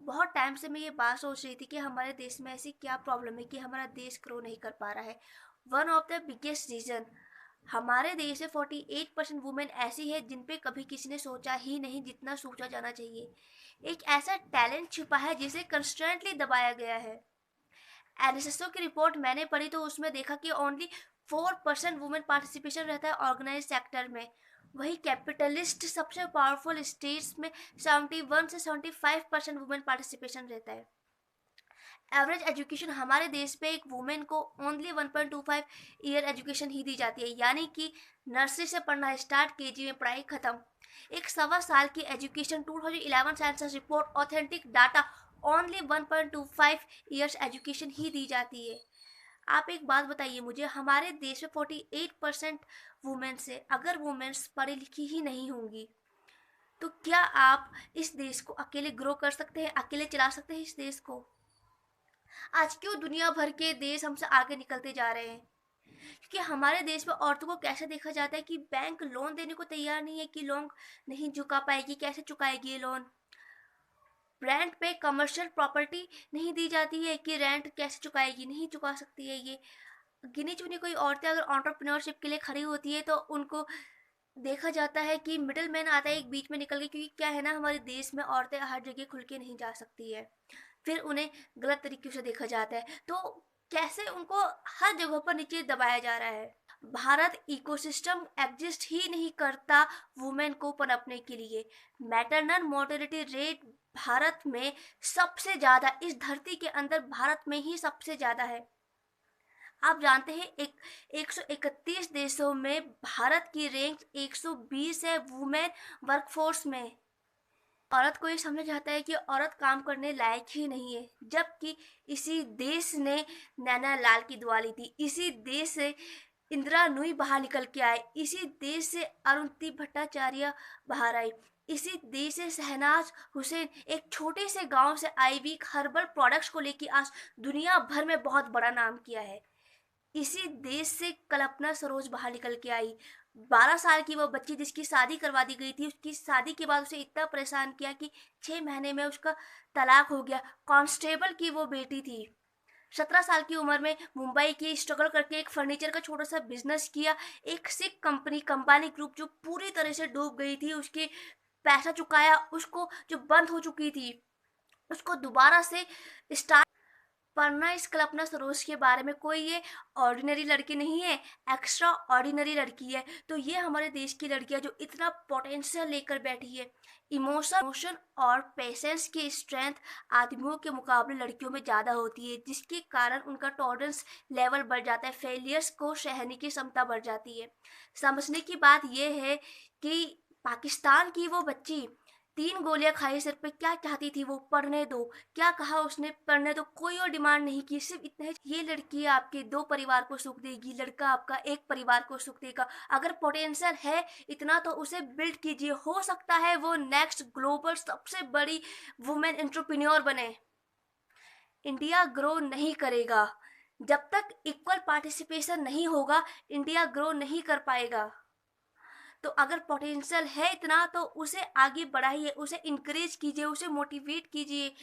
बहुत टाइम से मैं ये बात सोच रही थी कि हमारे देश में ऐसी क्या प्रॉब्लम है कि हमारा देश ग्रो नहीं कर पा रहा है। One of the biggest reason, हमारे देश में 48% वुमेन ऐसी है जिन पे कभी किसी ने सोचा ही नहीं जितना सोचा जाना चाहिए। एक ऐसा टैलेंट छुपा है जिसे कंस्टेंटली दबाया गया है। एनएसएसओ की रिपोर्ट मैंने पढ़ी तो उसमें देखा कि ओनली 4% वुमेन पार्टिसिपेशन रहता है ऑर्गेनाइज सेक्टर में। वही कैपिटलिस्ट सबसे पावरफुल स्टेट्स में 71 से 75% वुमेन पार्टिसिपेशन रहता है। एवरेज एजुकेशन हमारे देश में एक वुमेन को ओनली 1.25 ईयर एजुकेशन ही दी जाती है, यानी कि नर्सरी से पढ़ना स्टार्ट, केजी में पढ़ाई खत्म। एक 1.25 साल की education 2011 census report authentic data only 1.25 years education ही दी जाती है। आप एक बात बताइए मुझे, हमारे देश में 48% वुमेन्स है। अगर वुमेन्स पढ़ी लिखी ही नहीं होंगी तो क्या आप इस देश को अकेले ग्रो कर सकते हैं, अकेले चला सकते हैं इस देश को? आज क्यों दुनिया भर के देश हमसे आगे निकलते जा रहे हैं? क्योंकि हमारे देश में औरतों को कैसे देखा जाता है कि बैंक लोन देने को तैयार नहीं है, कि लोन नहीं चुका पाएगी, कैसे चुकाएगी ये लोन। रेंट पे कमर्शियल प्रॉपर्टी नहीं दी जाती है कि रेंट कैसे चुकाएगी, नहीं चुका सकती है ये। गिनी चुनी कोई औरतें अगर एंटरप्रेन्योरशिप के लिए खड़ी होती है तो उनको देखा जाता है कि मिडिल मैन आता है एक बीच में निकल के, क्योंकि क्या है ना, हमारे देश में औरतें हर जगह खुल के नहीं जा सकती है। फिर उन्हें गलत तरीके से देखा जाता है, तो कैसे उनको हर जगह पर नीचे दबाया जा रहा है। भारत इकोसिस्टम एग्जिस्ट ही नहीं करता वुमेन को पनपने के लिए। मैटरनल मोर्टेलिटी रेट भारत में सबसे ज़्यादा, इस धरती के अंदर भारत में ही सबसे ज़्यादा है। आप जानते हैं 131 देशों में भारत की रैंक 120 है वुमेन वर्कफोर्स में। औरत को ये समझा जाता है कि औरत काम करने लायक ही नहीं है, जबकि इसी देश ने नैना लाल की दुआ ली थी, इसी देश से इंदिरा नूई बाहर निकल के आए, इसी देश से अरुंधति भट्टाचार्य बाहर आई, इसी देश से शहनाज हुसैन एक छोटे से गांव से आई भी हर्बल प्रोडक्ट्स को लेकर आज दुनिया भर में बहुत बड़ा नाम किया है। इसी देश से कल्पना सरोज बाहर निकल के आई। 12 साल की वो बच्ची जिसकी शादी करवा दी गई थी, उसकी शादी के बाद उसे इतना परेशान किया कि 6 महीने में उसका तलाक हो गया। कांस्टेबल की वो बेटी थी। 17 साल की उम्र में मुंबई की स्ट्रगल करके एक फर्नीचर का छोटा सा बिजनेस किया। एक सिख कंपनी कंबानी ग्रुप जो पूरी तरह से डूब गई थी, उसके पैसा चुकाया, उसको जो बंद हो चुकी थी उसको दोबारा से स्टार्ट। वरना इस कल्पना सरोज के बारे में कोई ये ऑर्डिनरी लड़की नहीं है, एक्स्ट्रा ऑर्डिनरी लड़की है। तो ये हमारे देश की लड़कियां जो इतना पोटेंशियल लेकर बैठी है। इमोशन और पेशेंस की स्ट्रेंथ आदमियों के मुकाबले लड़कियों में ज़्यादा होती है, जिसके कारण उनका टॉलरेंस लेवल बढ़ जाता है, फेलियर्स को सहने की क्षमता बढ़ जाती है। समझने की बात यह है कि पाकिस्तान की वो बच्ची 3 गोलियां खाई सिर पे, क्या चाहती थी वो? पढ़ने दो। क्या कहा उसने? पढ़ने दो। कोई और डिमांड नहीं की, सिर्फ इतना है, ये लड़की आपके 2 परिवार को सुख देगी, लड़का आपका एक परिवार को सुख देगा। अगर पोटेंशियल है इतना तो उसे बिल्ड कीजिए, हो सकता है वो नेक्स्ट ग्लोबल सबसे बड़ी वुमेन एंटरप्रेन्योर बने। इंडिया ग्रो नहीं करेगा जब तक इक्वल पार्टिसिपेशन नहीं होगा। इंडिया ग्रो नहीं कर पाएगा। तो अगर पोटेंशियल है इतना तो उसे आगे बढ़ाइए, उसे इंकरेज कीजिए, उसे मोटिवेट कीजिए।